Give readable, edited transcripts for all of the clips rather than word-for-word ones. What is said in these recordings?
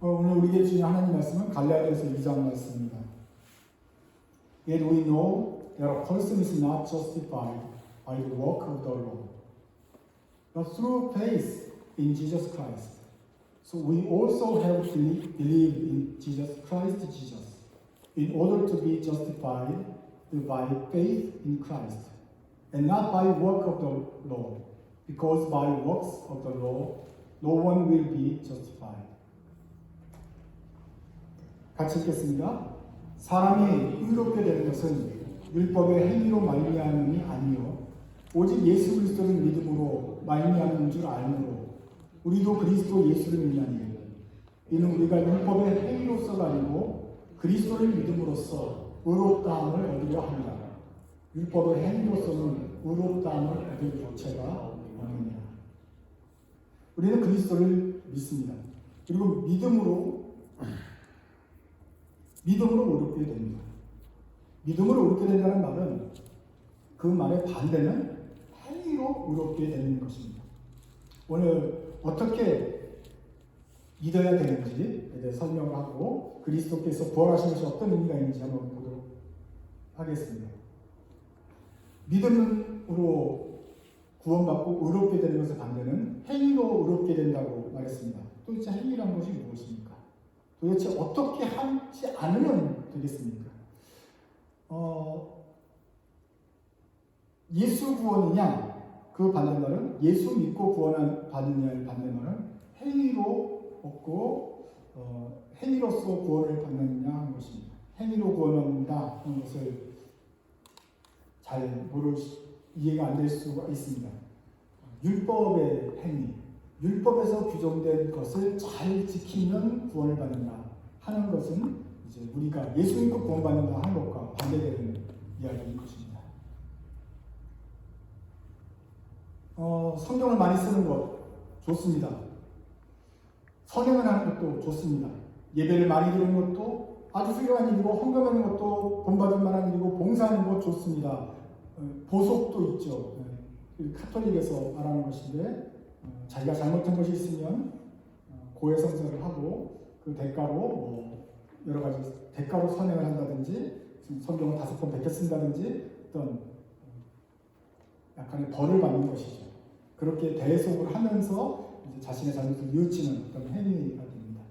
오늘 우리에게 주신 하나님 말씀은 갈라디아서 2장 말씀입니다. Yet we know that a person is not justified by the work of the law, but through faith in Jesus Christ. So we also have believed in Jesus Christ Jesus, in order to be justified by faith in Christ, and not by work of the law, because by works of the law no one will be justified. 같이 읽겠습니다. 사람이 의롭게 되는 것은 율법의 행위로 말미암음이 아니요 오직 예수 그리스도를 믿음으로 말미암는 줄 알므로 우리도 그리스도 예수를 믿나니 이는 우리가 율법의 행위로서가 아니고 그리스도를 믿음으로써 의롭다함을 얻으려 합니다. 율법의 행위로서는 의롭다함을 얻을 조체가 없느니라. 우리는 그리스도를 믿습니다. 그리고 믿음으로 의롭게 됩니다. 믿음으로 의롭게 된다는 말은 그 말의 반대는 행위로 의롭게 되는 것입니다. 오늘 어떻게 믿어야 되는지에 대해 설명을 하고 그리스도께서 부활하신 것이 어떤 의미가 있는지 한번 보도록 하겠습니다. 믿음으로 구원받고 의롭게 되는 것의 반대는 행위로 의롭게 된다고 말했습니다. 도대체 행위란 것이 무엇입니까? 도대체 어떻게 하지 않으면 되겠습니까? 예수 구원이냐? 그 반대말은 예수 믿고 받느냐의 반대말은 행위로 얻고 행위로서 구원을 받느냐 하는 것입니다. 행위로 구원을 얻는다 하는 것을 잘 이해가 안 될 수가 있습니다. 율법의 행위, 율법에서 규정된 것을 잘 지키면 구원을 받는다 하는 것은 이제 우리가 예수 믿고 구원받는다 하는 것과 반대되는 이야기인 것입니다. 성경을 많이 쓰는 것 좋습니다. 선행을 하는 것도 좋습니다. 예배를 많이 드리는 것도 아주 훌륭한 일이고 헌금하는 것도 본받을 만한 일이고 봉사하는 것 좋습니다. 보석도 있죠. 카톨릭에서 말하는 것인데 자기가 잘못한 것이 있으면 고해성사를 하고 그 대가로 여러 가지 대가로 선행을 한다든지 성경을 5번 베껴 쓴다든지 어떤 약간의 벌을 받는 것이죠. 그렇게 대속을 하면서 이제 자신의 잘못을 뉘우치는 어떤 행위가 됩니다.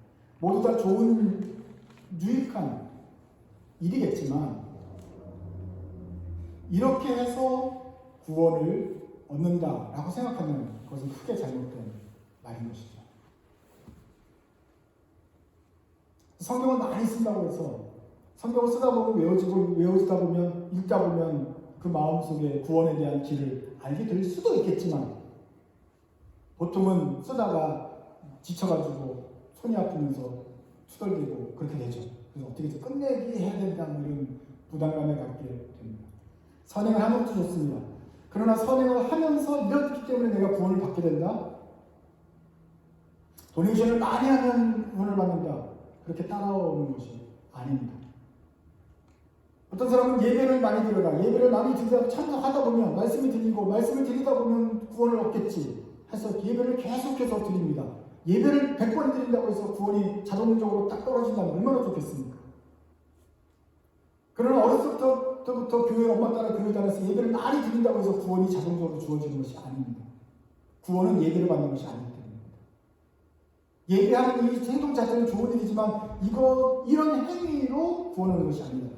모두 다 좋은 유익한 일이겠지만 이렇게 해서 구원을 얻는다라고 생각하면 그것은 크게 잘못된 말인 것이죠. 성경을 많이 쓴다고 해서 성경을 쓰다 보면 외워지다 보면 읽다 보면 그 마음속에 구원에 대한 길을 알게 될 수도 있겠지만 보통은 쓰다가 지쳐가지고 손이 아프면서 투덜대고 그렇게 되죠. 그래서 어떻게 끝내기 해야 된다 이런 부담감에 갖게 됩니다. 선행을 하는 것도 좋습니다. 그러나 선행을 하면서 이렇기 때문에 내가 구원을 받게 된다? 도네이션을 많이 하면 구원을 받는다. 그렇게 따라오는 것이 아닙니다. 어떤 사람은 예배를 많이 드려라. 예배를 많이 드리다 참석하다 보면 말씀을 드리다 보면 구원을 얻겠지 해서 예배를 계속해서 드립니다. 예배를 100번 드린다고 해서 구원이 자동적으로 딱 떨어진다면 얼마나 좋겠습니까? 그러나 어렸을 때부터 교회 엄마 따라 교회 다녀서 예배를 많이 드린다고 해서 구원이 자동적으로 주어지는 것이 아닙니다. 구원은 예배를 받는 것이 아니기 때문입니다. 예배하는 이 행동 자체는 좋은 일이지만 이런 행위로 구원하는 것이 아닙니다.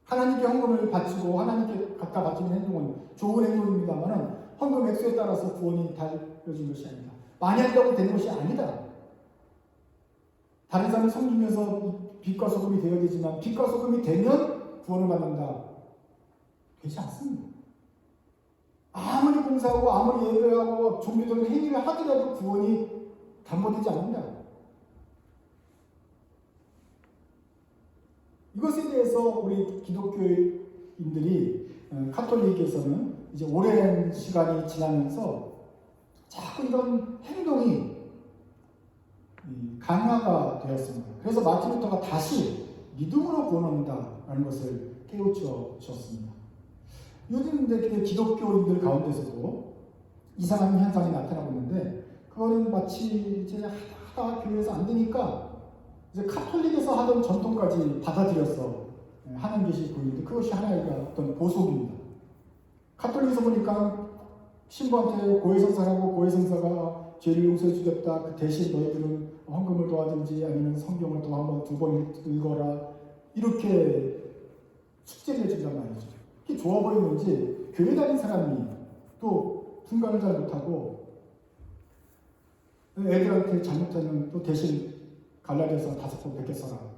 하나님께 헌금을 바치고 하나님께 갖다 바치는 행동은 좋은 행동입니다만 헌금 액수에 따라서 구원이 달려진 것이 아니다. 많이 한다고 되는 것이 아니다. 다른 사람을 섬기면서 빛과 소금이 되어야 되지만 빛과 소금이 되면 구원을 받는다. 되지 않습니다. 아무리 봉사하고 아무리 예배하고 종교적인 행위를 하더라도 구원이 담보되지 않는다. 이것에 대해서 우리 기독교인들이 카톨릭에서는 이제 오랜 시간이 지나면서 자꾸 이런 행동이 강화가 되었습니다. 그래서 마틴 루터가 다시 믿음으로 구원한다라는 것을 깨우쳐 주셨습니다. 요즘 기독교인들 가운데서도 이상한 현상이 나타나고 있는데 그거는 마치 이제 하다 교회에서 안 되니까 이제 카톨릭에서 하던 전통까지 받아들였어. 하는 것이 보이는데 그것이 하나의 어떤 보속입니다. 카톨릭에서 보니까 신부한테 고해성사하고 고해성사가 죄를 용서해 주겠다. 그 대신 너희들은 헌금을 도와든지 아니면 성경을 또 한번 2번 읽어라. 이렇게 숙제를 해준단 말이죠. 그게 좋아 보이는지 교회 다닌 사람이 또 분간을 잘 못하고 애들한테 잘못하면 또 대신 갈라디아서 5번 베껴 써라.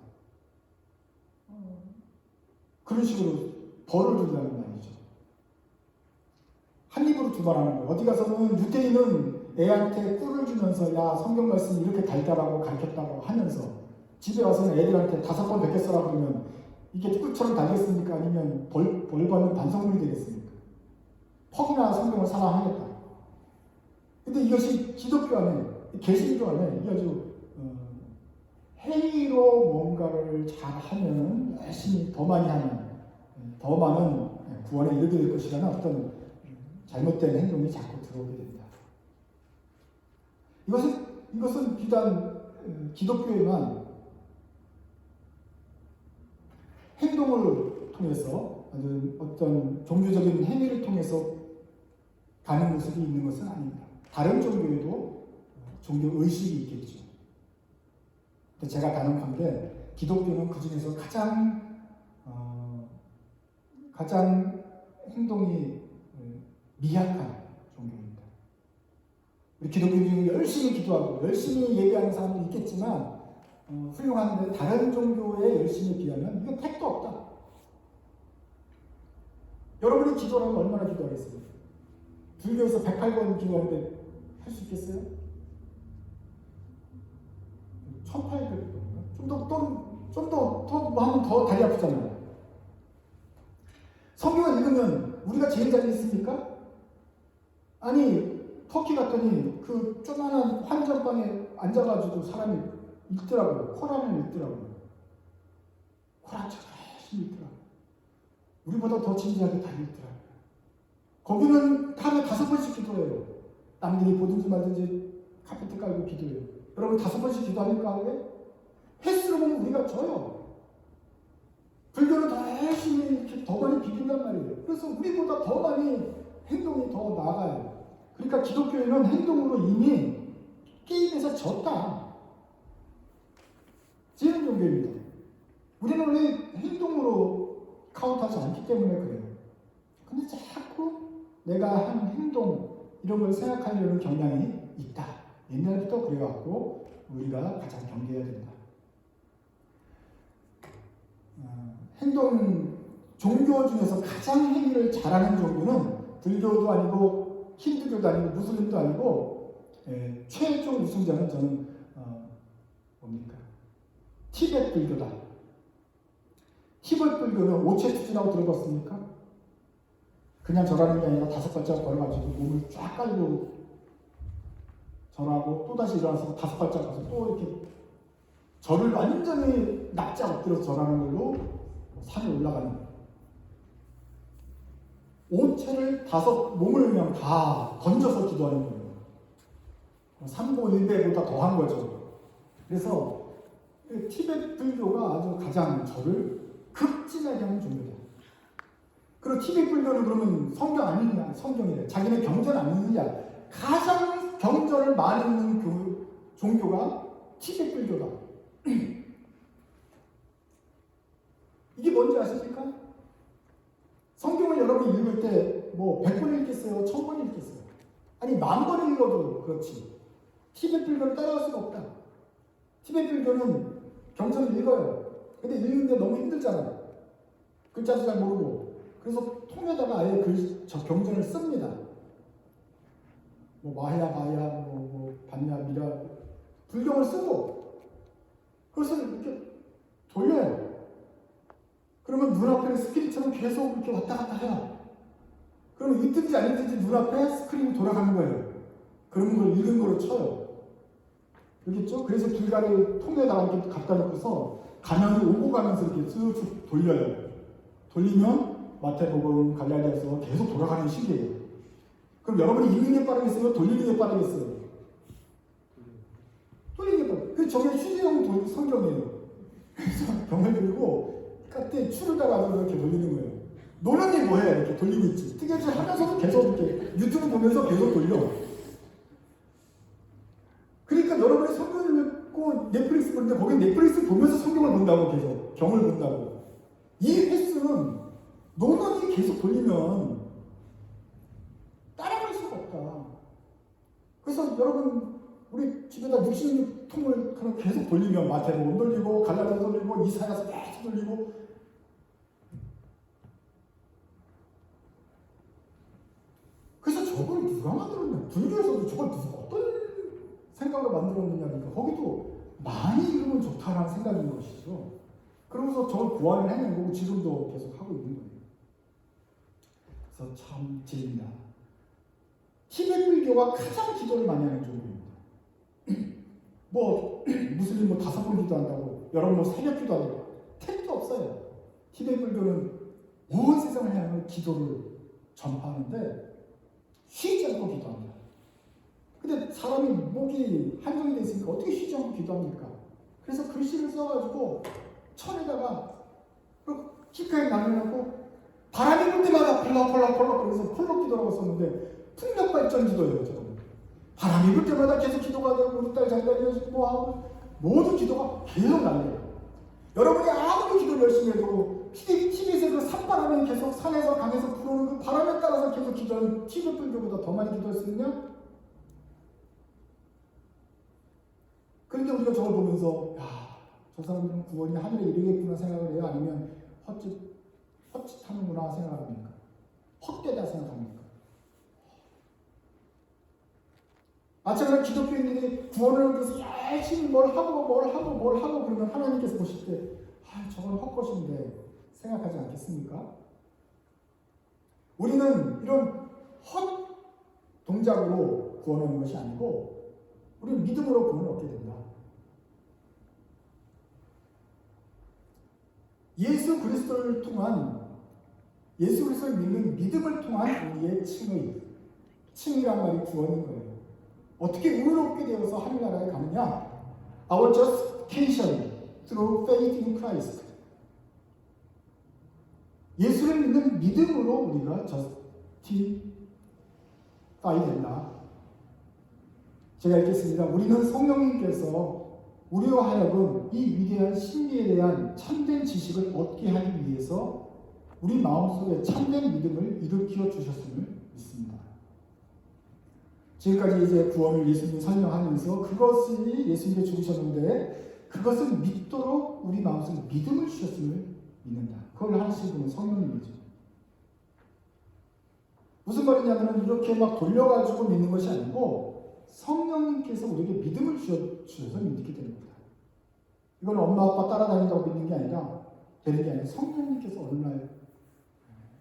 그런 식으로 벌을 준다는 말이죠. 한 입으로 주말하는 거예요. 어디 가서는 유대인은 애한테 꿀을 주면서 야 성경 말씀이 이렇게 달달하고 가르쳤다고 하면서 집에 와서는 애들한테 5번 베껴 써라 그러면 이게 꿀처럼 달겠습니까? 아니면 벌 받는 반성문이 되겠습니까? 퍽이나 성경을 사랑하겠다. 근데 이것이 기독교 안에, 개신교 안에 이게 아주 행위로 뭔가를 잘 하면 열심히 더 많이 하면 더 많은 구원에 이르게 될 것이라는 어떤 잘못된 행동이 자꾸 들어오게 됩니다. 이것은 비단 기독교에만 행동을 통해서 어떤 종교적인 행위를 통해서 가는 모습이 있는 것은 아닙니다. 다른 종교에도 종교 의식이 있겠죠. 근데 제가 가능한 게 기독교는 그 중에서 가장 행동이 미약한 종교입니다. 우리 기독교 중에 열심히 기도하고 열심히 예배하는 사람도 있겠지만 훌륭한데 다른 종교에 열심히 비하면 이건 택도 없다. 여러분이 기도하면 얼마나 기도하겠습니까? 불교에서 108번 기도하는데 할 수 있겠어요? 1800번. 좀 더 하면 더 다리 아프잖아요. 성경을 읽으면 우리가 제일 잘 읽습니까? 아니, 터키 갔더니 그 조그만한 환전방에 앉아가지고 사람이 읽더라고요. 코란을 읽더라고요. 코란처럼 열심히 읽더라고요. 우리보다 더 진지하게 다 읽더라고요. 거기는 하루에 5번씩 기도해요. 남들이 보든지 말든지 카페트 깔고 기도해요. 여러분 5번씩 기도하니까 왜? 횟수로 보면 우리가 져요. 불교는 더 열심히 이렇게 더 많이 비빈단 말이에요. 그래서 우리보다 더 많이 행동이 더 나아가요. 그러니까 기독교에는 행동으로 이미 게임에서 졌다. 지는 종교입니다. 우리는 원래 행동으로 카운트하지 않기 때문에 그래요. 근데 자꾸 내가 한 행동 이런 걸 생각하려는 경향이 있다. 옛날부터 그래갖고 우리가 가장 경계해야 된다. 종교 중에서 가장 행위를 잘하는 종교는 불교도 아니고 힌두교도 아니고 무슬림도 아니고 최종 우승자는 저는 뭡니까? 티베트 불교다. 티베트 불교는 오체투지라고 들어봤습니까? 그냥 절하는 게 아니라 5발짝 걸어가지고 몸을 쫙 깔고 절하고 또다시 일어나서 5발짝 가서 또 이렇게 절을 완전히 납작 엎드려서 절하는 걸로 산에 올라가는 거예요. 오체를 몸을 그냥 다 던져서 기도하는 거예요. 3보 1배보다 더한 거죠. 그래서 티베트 불교가 아주 가장 절을 극진하게 하는 종교다. 그리고 티베트 불교는 그러면 성경 아니냐? 성경이래. 자기네 경전 안 읽느냐? 가장 경전을 많이 읽는 종교가 티베트 불교다. 이게 뭔지 아십니까? 성경을 여러분이 읽을 때 뭐 100번 읽겠어요? 1000번 읽겠어요? 아니 10,000번 읽어도 그렇지. 티베트 불교를 따라갈 수가 없다. 티베트 불교는 경전을 읽어요. 근데 읽는데 너무 힘들잖아요. 글자도 잘 모르고. 그래서 통에다가 아예 경전을 씁니다. 뭐 마야, 바야, 뭐 반야, 미라 불경을 쓰고 그래서 이렇게 돌려요. 그러면 눈앞에 스크린처럼 계속 이렇게 왔다 갔다 해요. 그러면 있든지 아니든지 눈앞에 스크린이 돌아가는 거예요. 그런 걸 읽은 거로 쳐요. 알겠죠? 그래서 길가를 통에다가 이렇게 갖다 놓고서 가면이 오고 가면서 이렇게 쭉 돌려요. 돌리면 마태복음, 갈라디아서 계속 돌아가는 시기예요. 그럼 여러분이 읽는 게 빠르겠어요? 돌리는 게 빠르겠어요? 돌리는 게 저게 휴대용 성경이에요. 그래서 병을 들고 그때 추를 달아서 이렇게 돌리는 거예요. 노련이 뭐해? 이렇게 돌리고 있지. 뜨개질 하면서도 계속 이렇게 유튜브 보면서 계속 돌려. 그러니까 여러분이 성경을 읽고 넷플릭스 보는데 거기 넷플릭스 보면서 성경을 본다고 계속 경을 본다고. 이 횟수는 노련이 계속 돌리면 따라갈 수가 없다. 그래서 여러분 우리 집에다 66통을 계속 돌리면 마태복음 돌리고 갈라디아 돌리고 이사야서 계속 돌리고 그래서 저걸 누가 만들었냐? 불교에서도 저걸 무슨 어떤 생각을 만들었느냐니까 거기도 많이 읽으면 좋다라는 생각인 것이죠. 그러면서 저걸 보완을 해낸 거고 지금도 계속 하고 있는 거예요. 그래서 참 진리입니다. 티베트 불교가 가장 기도를 많이 하는 종교입니다. 뭐 무슬림 뭐 5번 기도한다고 여러분 뭐 새벽 기도한다고 택도 없어요. 티베트 불교는 온 세상을 향해 기도를 전파하는데 쉬지 않고 기도합니다. 근데 사람이 목이 한정이 되어 있으니까 어떻게 쉬지 않고 기도합니까? 그래서 글씨를 써가지고 천에다가 키카에 남겨놓고 바람이 불 때마다 펄럭펄럭펄럭 그래서 펄럭 기도라고 썼는데 풍력 발전 기도예요. 저는 바람이 불 때마다 계속 기도가 되고 우리 딸 잘 다니고 뭐 하고 모든 기도가 계속 날려요. 여러분이 아무리 기도를 열심히 해도 TV에서 그 산바람이 계속 산에서 강에서 불어오는 그 바람에 따라서 계속 기도하는 티베트 불교보다 더 많이 기도할 수 있냐? 그런데 우리가 저걸 보면서 저 사람들은 구원이 하늘에 이르겠구나 생각을 해요? 아니면 헛짓하는구나 생각합니까? 헛되다 생각합니까? 마찬가지로 기독교인들이 구원을 위해서 열심히 뭘 하고 그러면 하나님께서 보실 때 저건 헛것인데 생각하지 않겠습니까? 우리는 이런 헛 동작으로 구원하는 것이 아니고 우리는 믿음으로 구원을 얻게 된다. 예수 그리스도를 믿는 믿음을 통한 우리의 칭의란 말이 구원인 거예요. 어떻게 의롭게 되어서 하늘나라에 가느냐? Our justification through faith in Christ. 예수를 믿는 믿음으로 우리가 justify 된다. 제가 읽겠습니다. 우리는 성령님께서 우리와 하여금 이 위대한 진리에 대한 참된 지식을 얻게 하기 위해서 우리 마음속에 참된 믿음을 일으켜 주셨음을 믿습니다. 지금까지 이제 구원을 예수님이 설명하면서 그것이 예수님께 죽으셨는데 그것을 믿도록 우리 마음속에 믿음을 주셨음을 믿는다. 그걸 하시는 분은 성령님이죠. 무슨 말이냐면 이렇게 막 돌려가지고 믿는 것이 아니고 성령님께서 우리에게 믿음을 주셔서 믿게 됩니다. 이건 엄마 아빠 따라다닌다고 믿는 게 아니라 되는 게 아니라 성령님께서 어느 날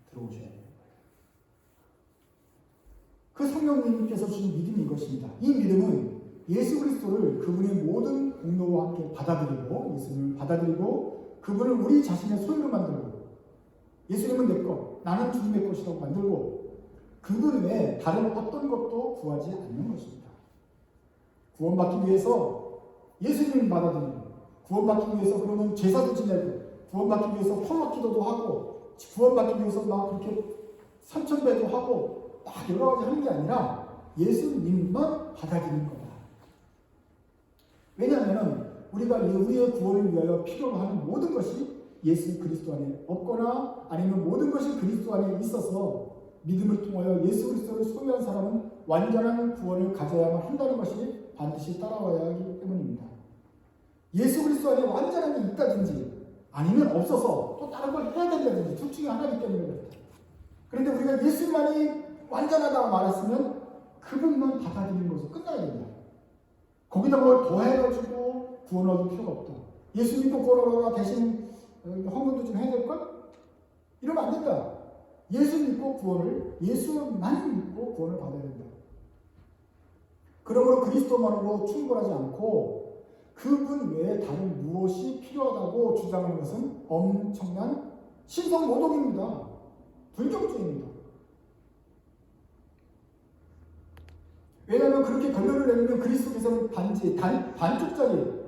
들어오셔야 돼요. 그 성령님께서 주신 믿음이 이것입니다. 이 믿음은 예수 그리스도를 그분의 모든 공로와 함께 받아들이고 예수님을 받아들이고 그분을 우리 자신의 소유로 만들고 예수님은 내 것, 나는 주님의 것이라고 만들고 그분 외에 다른 어떤 것도 구하지 않는 것입니다. 구원받기 위해서 예수님을 받아들이고 구원받기 위해서 그러면 제사도 지내고 구원받기 위해서 펄럭기도도 하고 구원받기 위해서 막 그렇게 삼천배도 하고 막 여러 가지 하는 게 아니라 예수님만 받아들이는 거다. 왜냐하면 우리가 우리의 구원을 위하여 필요로 하는 모든 것이 예수 그리스도 안에 없거나 아니면 모든 것이 그리스도 안에 있어서 믿음을 통하여 예수 그리스도를 소유한 사람은 완전한 구원을 가져야만 한다는 것이 반드시 따라와야 하기 때문입니다. 예수 그리스도 안에 완전함이 있다든지 아니면 없어서 또 다른 걸 해야 된다든지 둘 중에 하나이기 때문에 그렇다. 그런데 우리가 예수만이 완전하다고 말했으면 그분만 받아들이는 것으로 끝나야 된다. 거기다 뭘 더해가지고 구원 얻을 필요가 없다. 예수 믿고 구원 얻어라 대신 헌금도 좀 해야 될걸? 이러면 안 된다. 예수 믿고 예수만 믿고 구원을 받아야 된다. 그러므로 그리스도만으로 충분하지 않고 그분 외에 다른 무엇이 필요하다고 주장하는 것은 엄청난 신성 모독입니다. 불경주의입니다. 왜냐하면 그렇게 결론을 내리면 그리스도께서는 반쪽짜리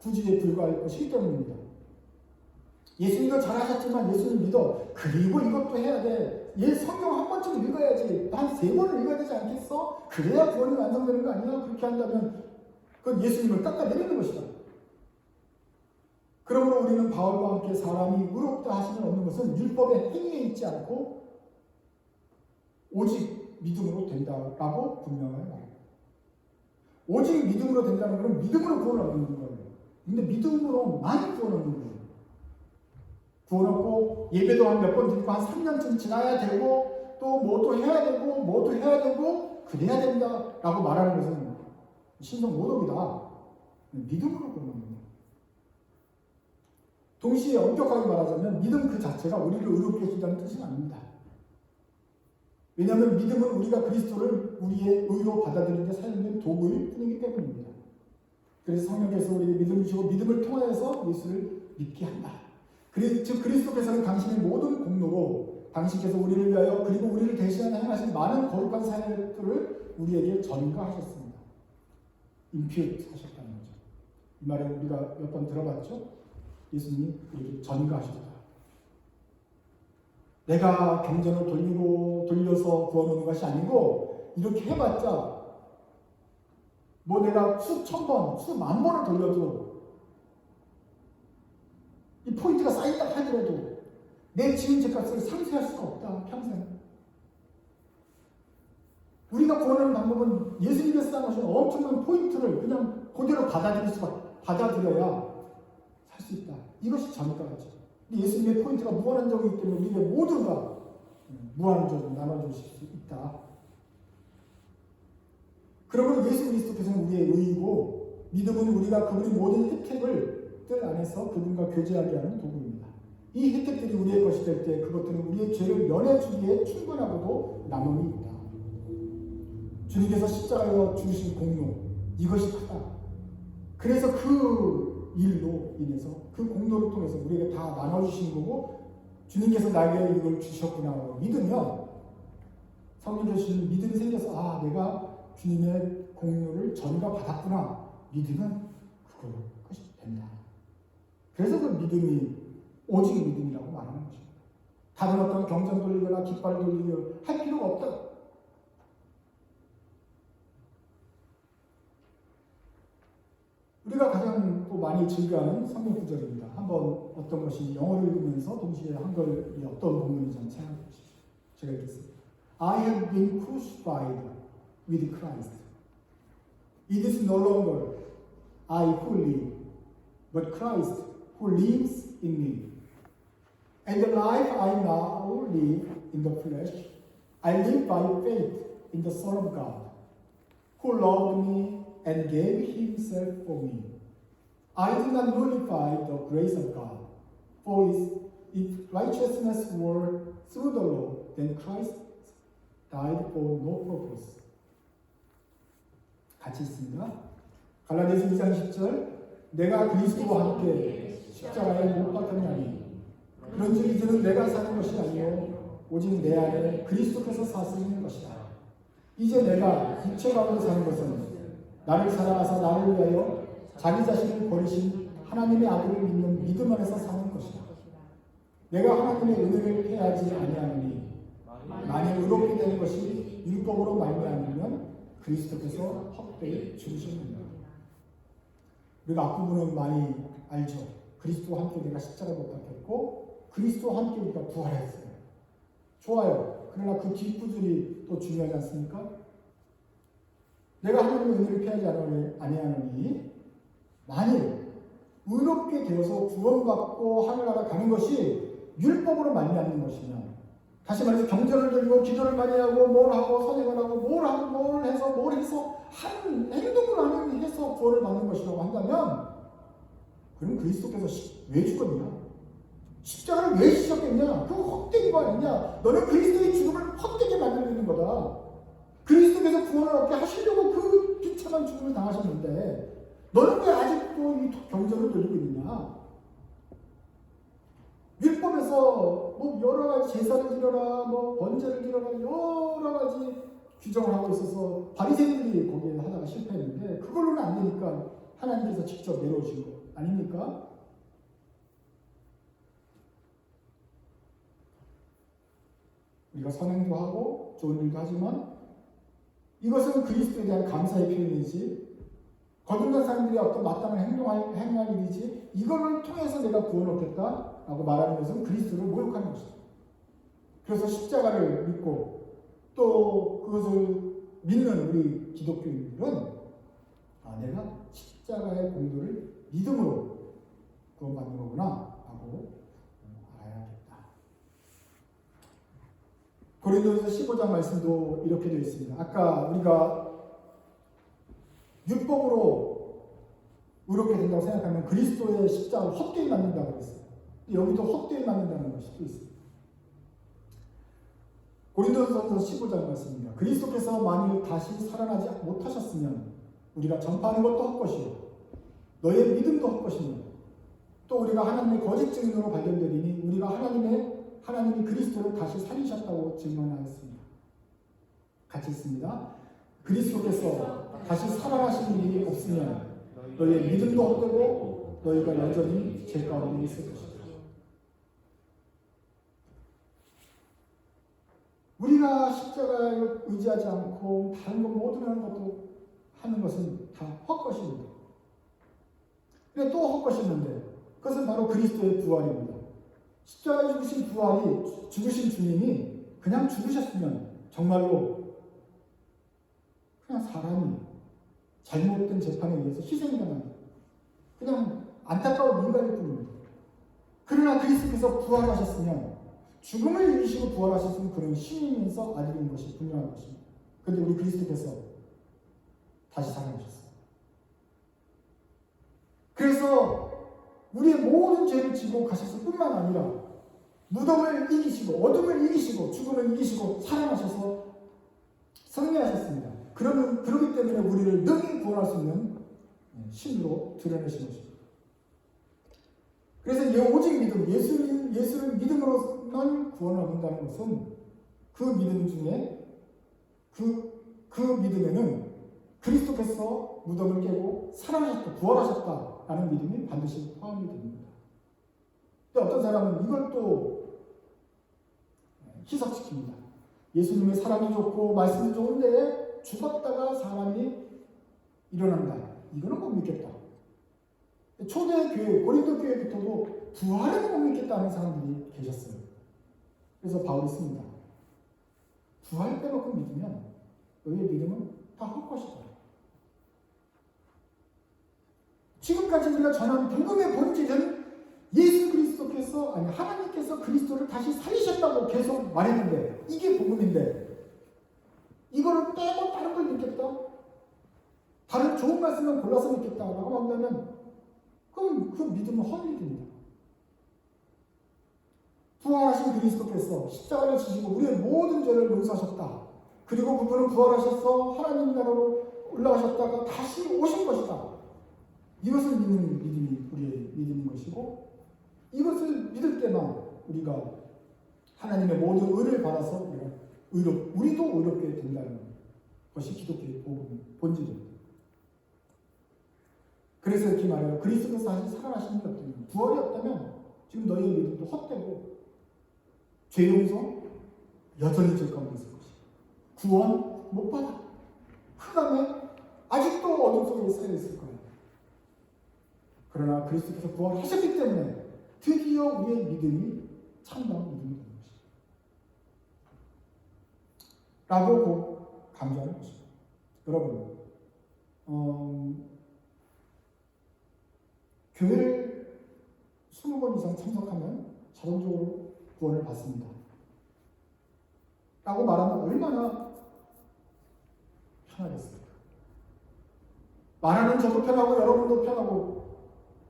구주에 불과할 것이기 때문입니다. 예수님도 잘하셨지만 예수님 믿어. 그리고 이것도 해야 돼. 성경 한 번쯤 읽어야지. 한 3번을 읽어야 되지 않겠어? 그래야 구원이 완성되는 거 아니야? 그렇게 한다면 그건 예수님을 깎아내리는 것이다. 그러므로 우리는 바울과 함께 사람이 의롭다 하시면 없는 것은 율법의 행위에 있지 않고 오직 믿음으로 된다라고 분명하게 말합니다. 오직 믿음으로 된다는 것은 믿음으로 구원을 얻는 거예요. 근데 믿음으로만 구원을 얻는 거예요. 구원 얻고 예배도 한 몇 번 드리고 한 3년쯤 지나야 되고 또 뭐도 해야 되고 뭐도 해야 되고 그래야 된다라고 말하는 것은 신성 모독이다. 믿음으로 구원을 얻는 거예요. 동시에 엄격하게 말하자면 믿음 그 자체가 우리를 의롭게 해준다는 뜻은 아닙니다. 왜냐하면 믿음은 우리가 그리스도를 우리의 의로 받아들이는 데 사용된 도구일 뿐이기 때문입니다. 그래서 성령께서 우리에게 믿음을 주시고 믿음을 통해서 예수를 믿게 한다. 즉 그리스도께서는 당신의 모든 공로로 당신께서 우리를 위하여 그리고 우리를 대신하여 행하신 많은 거룩한 사역들을 우리에게 전가하셨습니다. 임퓨트 하셨다는 거죠. 이 말을 우리가 몇 번 들어봤죠? 예수님이 우리에게 전가하셨다. 내가 경전을 돌려서 구원하는 것이 아니고 이렇게 해봤자 뭐 내가 수천 번, 수만 번을 돌려도 이 포인트가 쌓인다 하더라도 내 지은 죄값을 상쇄할 수가 없다. 평생. 우리가 구원하는 방법은 예수님께서 쌓아놓으신 엄청난 포인트를 그냥 그대로 받아들여야 살 수 있다. 이것이 전가죠. 예수님의 포인트가 무한한정이기 때문에 우리의 모두가 무한한정으로 나눠주실 수 있다. 그러므로 예수 그리스도께서는 우리의 의이고 믿음은 우리가 그분의 모든 혜택을 뜰 안에서 그분과 교제하게 하는 도구입니다. 이 혜택들이 우리의 것이 될 때 그것들은 우리의 죄를 면해주기에 충분하고도 남음이 있다. 주님께서 십자가에서 주신 공로 이것이 크다. 그래서 그 일로 인해서 그 공로를 통해서 우리에게 다 나눠주신 거고 주님께서 나에게 이걸 주셨구나 믿으면 성령께서 주신 믿음이 생겨서 내가 주님의 공로를 전가받았구나 믿으면 그것이 된다. 그래서 그 믿음이 오직 믿음이라고 말하는 것입니다. 다른 어떤 경전 돌리거나 깃발 돌리거나 할 필요가 없다. 우리가 가장 또 많이 즐겨하는 성경 구절입니다. 한번 어떤 것이 영어를 읽으면서 동시에 한글이 어떤 본문인지 한번 생각해 보십시오. 제가 읽겠습니다. I have been crucified with Christ. It is no longer I who live, but Christ who lives in me. And the life I now live in the flesh, I live by faith in the Son of God, who loved me and gave himself for me. I do not nullify the grace of God, for if righteousness were through the law, then Christ died for no purpose. 같이 있습니다. 갈라디아서 2장 10절 내가 그리스도와 함께 십자가에 못 박혔나니 그런즉 이제는 내가 사는 것이 아니요 오직 내 안에 그리스도께서 사시는 것이다. 이제 내가 육체 가운데 사는 것은 나를 사랑하사 나를 위하여 자기 자신을 버리신 하나님의 아들을 믿는 믿음 안에서 사는 것이다. 내가 하나님의 은혜를 패하지 아니하노니 만일 의롭게 되는 것이 율법으로 말미암으면 그리스도께서 헛되이 죽으셨느니라. 우리가 앞부분은 많이 알죠. 그리스도와 함께 내가 십자가에 못 박혔고 그리스도와 함께 우리가 부활했어요. 좋아요. 그러나 그 뒷부분이 또 중요하지 않습니까? 내가 하나님의 은혜를 피하지 아니하노니 만일 의롭게 되어서 구원받고 하늘나라 가는 것이 율법으로 말미암는 것이면 다시 말해서 경전을 들고 기도를 많이 하고 뭘 하고 선행을 하고 뭘 해서 한 행동을 해서 구원을 받는 것이라고 한다면 그럼 그리스도께서 왜 죽었냐? 십자가를 왜 지셨겠냐? 그거 헛되게 거 아니냐? 너는 그리스도의 죽음을 헛되게 만들고 거다. 그리스도께서 구원을 얻게 하시려고 그 비참한 죽음을 당하셨는데 너는 왜 아직도 이 경전을 돌리고 있느냐? 율법에서 뭐 여러 가지 제사를 지려라, 뭐 번제를 지려라 여러 가지 규정을 하고 있어서 바리새인들이 거기에 하다가 실패했는데 그걸로는 안 되니까 하나님께서 직접 내려오신 거. 아닙니까? 우리가 선행도 하고 좋은 일도 하지만 이것은 그리스도에 대한 감사의 표현이지 거듭난 사람들이 어떤 마땅한 행할 일이지 이거를 통해서 내가 구원 얻겠다라고 말하는 것은 그리스도를 모욕하는 것이다. 그래서 십자가를 믿고 또 그것을 믿는 우리 기독교인들은 내가 십자가의 공로를 믿음으로 구원받는 거구나 하고 알아야겠다. 고린도전서 15장 말씀도 이렇게 되어 있습니다. 아까 우리가 율법으로 의롭게 된다고 생각하면 그리스도의 십자가를 헛되이 맞는다고 그랬어요. 여기도 헛되이 맞는다는 것이 또 있습니다. 고린도전서 15장 말씀입니다. 그리스도께서 만일 다시 살아나지 못하셨으면 우리가 전파하는 것도 헛것이요 너의 믿음도 헛것이며 또 우리가 하나님의 거짓 증인으로 발견되리니 우리가 하나님이 그리스도를 다시 살리셨다고 증언하였습니다. 같이 있습니다. 그리스도께서 다시 살아나신 일이 없으면 너의 믿음도 헛되고 너희가 여전히 죄 가운데 있을 것이다. 우리가 십자가를 의지하지 않고 다른 것 모든 하는 것은 다 헛것입니다. 근데 또 헛것이었는데 그것은 바로 그리스도의 부활입니다. 십자가에 죽으신 주님이 그냥 죽으셨으면 정말로 그냥 사람이 잘못된 재판에 의해서 희생당하는 그냥 안타까운 인간일 뿐입니다. 그러나 그리스도께서 부활하셨으면 죽음을 이기시고 부활하셨으면 그는 신이면서 아들인 것이 분명한 것입니다. 그런데 우리 그리스도께서 다시 살아나셨어요. 그래서 우리의 모든 죄를 지고 가셨을 뿐만 아니라 무덤을 이기시고 어둠을 이기시고 죽음을 이기시고 살아나셔서 승리하셨습니다. 그러기 때문에 우리를 능히 구원할 수 있는 신으로 드러내신 것입니다. 그래서 오직 믿음, 예수를 믿음으로만 구원을 얻는다는 것은 그 믿음 중에 그 믿음에는 그리스도께서 무덤을 깨고 살아나셨다, 부활하셨다라는 믿음이 반드시 포함이 됩니다. 근데 어떤 사람은 이걸 또 희석시킵니다. 예수님의 사랑이 좋고 말씀이 좋은데 죽었다가 사람이 일어난다. 이거는 못 믿겠다. 초대 교회, 고린도 교회부터도 부활은 못 믿겠다는 사람들이 계셨어요. 그래서 바울이 씁니다. 부활 빼놓고 믿으면 너희의 믿음은 다 헛것이다. 지금까지 우리가 전한 복음의 본질은 예수 그리스도께서 하나님께서 그리스도를 다시 살리셨다고 계속 말했는데 이게 복음인데 이거를 빼고 다른 걸 믿겠다? 다른 좋은 말씀만 골라서 믿겠다라고 한다면 그럼 그 믿음은 헛믿음입니다. 부활하신 그리스도께서 십자가를 지시고 우리의 모든 죄를 용서하셨다. 그리고 그분은 부활하셔서 하나님 나라로 올라가셨다가 다시 오신 것이다. 이것을 믿는 믿음이 우리의 믿음인 것이고 이것을 믿을 때만 우리가 하나님의 모든 의를 받아서 우리도 의롭게 된다는 것이 기독교의 본질입니다. 그래서 이렇게 말해요. 그리스도께서 다시 살아나신 일이 없다면 부활이 없다면 지금 너희의 믿음도 헛되고 죄 용서 여전히 죄 가운데 있을 것이고 구원 못 받아. 흑암에 아직도 어둠 속에 살아 있을 거예요. 그러나 그리스도께서 부활하셨기 때문에 드디어 우리의 믿음이 참다운 믿음이 되는 것입니다. 라고 강조하는 것입니다. 여러분, 교회를 20번 이상 참석하면 자동적으로 구원을 받습니다. 라고 말하면 얼마나 편하겠습니까? 말하는 저도 편하고 여러분도 편하고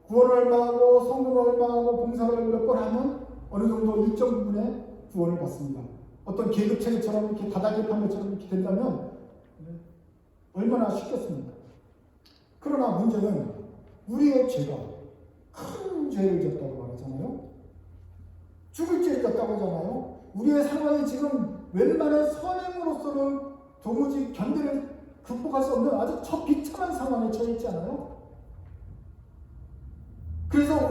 구원을 얼마하고 성공을 얼마하고 봉사를 몇 번 하면 어느 정도 일정 부분의 구원을 받습니다. 어떤 계급체계처럼 이렇게 다달기 판매처럼 이렇게 된다면 얼마나 쉽겠습니까? 그러나 문제는 우리의 죄가 큰 죄를 졌다고 말하잖아요. 죽을 죄를 졌다고 하잖아요. 우리의 상황이 지금 웬만한 선행으로서는 도무지 극복할 수 없는 아주 비참한 상황에 처해 있지 않아요?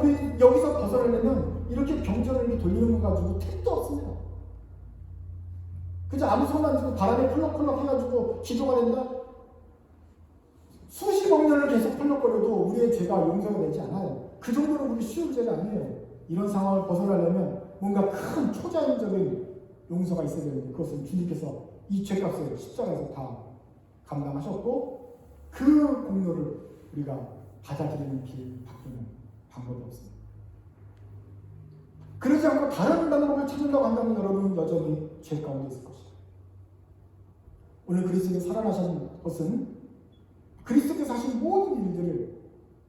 우리 여기서 벗어나려면 이렇게 병전을 이렇게 돌리는 거 가지고 택도 없습니다. 그저 아무 소리만 들고 바람에 펄럭펄럭 해가지고 기도가 된다? 수십억 년을 계속 펄럭거려도 우리의 죄가 용서가 되지 않아요. 그 정도로 그렇게 쉬운 죄가 아니에요. 이런 상황을 벗어나려면 뭔가 큰 초자연적인 용서가 있어야 되는데 그것은 주님께서 이 죄값을 십자가에서 다 감당하셨고 그 공로를 우리가 받아들이는 길 밖에는 방법이 없습니다. 그러지 않고 다른 방법을 찾는다고 한다면 여러분은 여전히 죄 가운데 있을 것이다. 오늘 그리스도께서 살아나신 것은 그리스도께서 하신 모든 일들을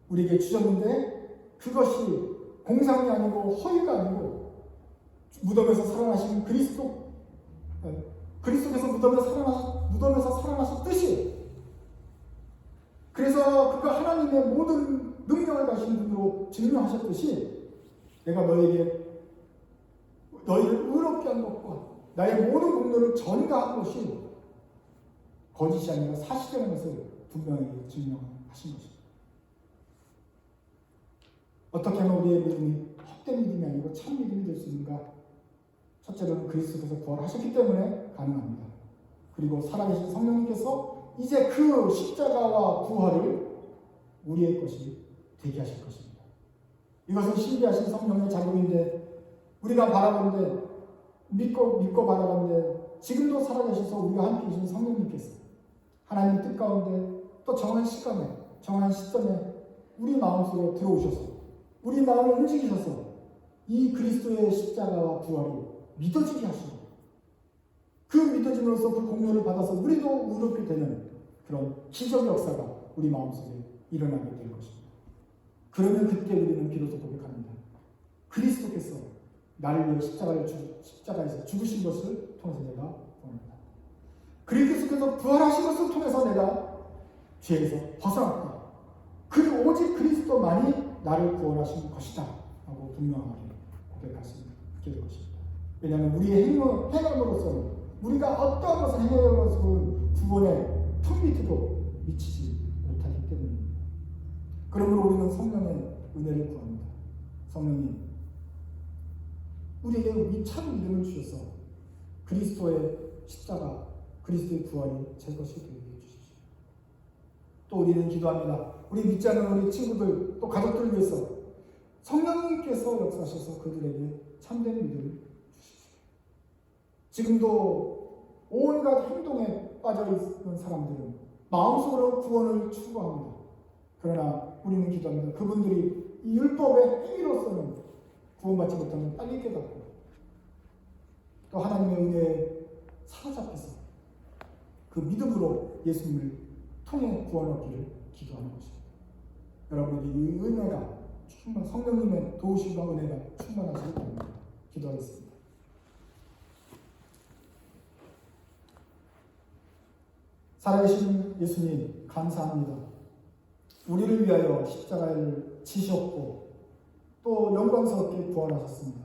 우리에게 주셨는데 그것이 공상이 아니고 허위가 아니고 무덤에서 살아나신 그리스도께서 무덤에서 살아나셨듯이 그래서 그가 하나님의 모든 능력을 가진 분으로 증명하셨듯이 내가 너희를 의롭게 한 것과 나의 모든 공로를 전가한 것이 거짓이 아니라 사실이라는 것을 분명히 증명하신 것입니다. 어떻게 하면 우리의 믿음이 헛된 믿음이 아니고 참 믿음이 될 수 있는가? 첫째로는 그리스도께서 부활하셨기 때문에 가능합니다. 그리고 살아계신 성령님께서 이제 그 십자가와 부활을 우리의 것이 되게 하실 것입니다. 이것은 신비하신 성령의 작업인데 우리가 바라본데 믿고 바라본데 지금도 살아계셔서 우리가 함께 계신 성령님께서 하나님 뜻 가운데 또 정한 시간에 정한 시점에 우리 마음속에 들어오셔서 우리 마음을 움직이셔서 이 그리스도의 십자가와 부활이 믿어지게 하시고 그 믿어짐으로써 그 공로를 받아서 우리도 의롭게 되는 그런 기적 역사가 우리 마음속에 일어나게 될 것입니다. 그러면 그때 우리는 비로소 고백합니다. 그리스도께서 나를 위해 십자가에서 죽으신 것을 통해서 내가 구원합니다. 그리스도께서 부활하신 것을 통해서 내가 죄에서 벗어났다. 오직 그리스도만이 나를 구원하신 것이다 하고 분명하게 고백할 수 있게 될 것입니다. 왜냐하면 우리의 행함으로서는 우리가 어떠한 것을 행함으로서는 구원의 턱밑에도 미치지 못하기 때문입니다. 그러므로 우리는 성령의 은혜를 구합니다. 성령님, 우리에게 참 믿음을 주셔서 그리스도의 십자가, 그리스도의 부활이 제 것이 되게 해주십시오. 또 우리는 기도합니다. 우리 믿지 않는 우리 친구들, 또 가족들을 위해서 성령님께서 역사하셔서 그들에게 참된 믿음을 주십시오. 지금도 온갖 행동에 빠져있는 사람들은 마음속으로 구원을 추구합니다. 그러나 우리는 기도합니다. 그분들이 이 율법의 행위로서는 구원받지 못하면 빨리 깨닫고 또 하나님의 은혜에 사로잡혀서 그 믿음으로 예수님을 통해 구원 얻기를 기도하는 것입니다. 여러분에게 이 은혜가 성령님의 도우심과 은혜가 충만하시길 바랍니다. 기도하겠습니다. 살아계신 예수님 감사합니다. 우리를 위하여 십자가를 지셨고 또 영광스럽게 부활하셨습니다.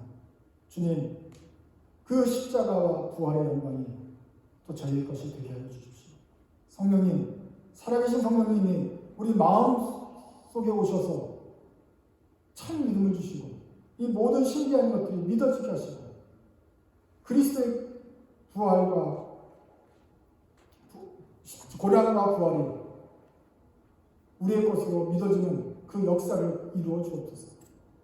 주님, 그 십자가와 부활의 영광이 또 저희의 것이 되게 하여 주십시오. 성령님, 살아계신 성령님이 우리 마음 속에 오셔서 참 믿음을 주시고 이 모든 신비한 것들이 믿어지게 하시고 그리스도의 부활과 고난과 부활이 우리의 것으로 믿어지는 그 역사를 이루어 주옵소서.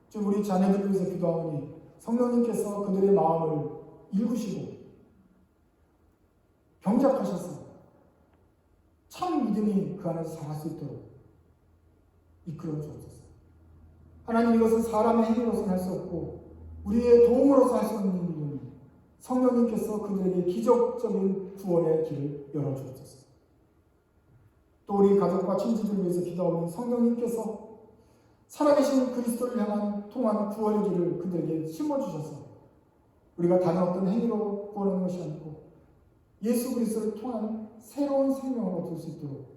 지금 우리 자녀들을 위해서 기도하오니 성령님께서 그들의 마음을 읽으시고 경작하셔서 참 믿음이 그 안에서 자랄 수 있도록 이끌어 주옵소서. 하나님, 이것은 사람의 행위로서는 할 수 없고 우리의 도움으로서 할 수 없는 일이니 성령님께서 그들에게 기적적인 구원의 길을 열어주옵소서. 또 우리 가족과 친지들을 위해서 기도하오니 성령님께서 살아계신 그리스도를 향한 통한 구원의 길을 그들에게 심어주셔서 우리가 다른 어떤 행위로 구원하는 것이 아니고 예수 그리스도를 통한 새로운 생명을 얻을 수 있도록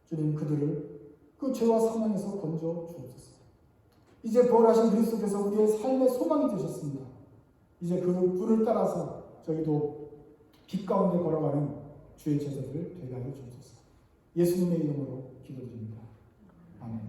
주님 그들을 그 죄와 사망에서 건져 주옵소서. 이제 부활하신 그리스도께서 우리의 삶의 소망이 되셨습니다. 이제 그 불을 따라서 저희도 빛 가운데 걸어가는 주의 제자들 되게 하여 주옵소서. 예수님의 이름으로 기도드립니다. 아멘.